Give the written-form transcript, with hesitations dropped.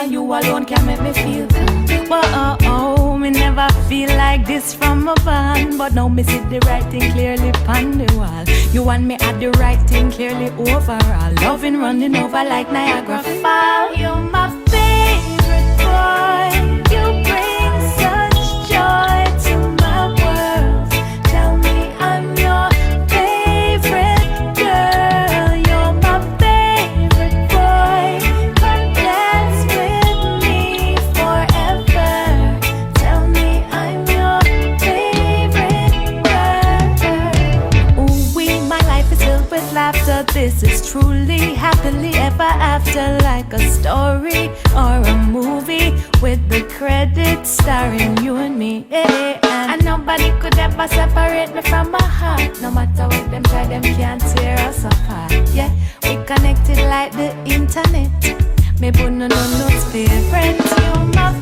and you alone can make me feel calm. Whoa, me never feel like this from a band, but now me see the right thing clearly on the wall. You and me at the right thing clearly overall. Loving running over like Niagara Fall. You're my favorite boy. You bring such joy to my world. Tell me I'm your favorite girl. You're my favorite boy. Come dance with me forever. Tell me I'm your favorite girl. Ooh, my life is filled with laughter. This is truly happily ever after, like a story or a movie with the credits starring you and me. And nobody could ever separate me from my heart. No matter what them try, them can't tear us apart. Yeah, we connected like the internet. Me put no notes favorite. You're my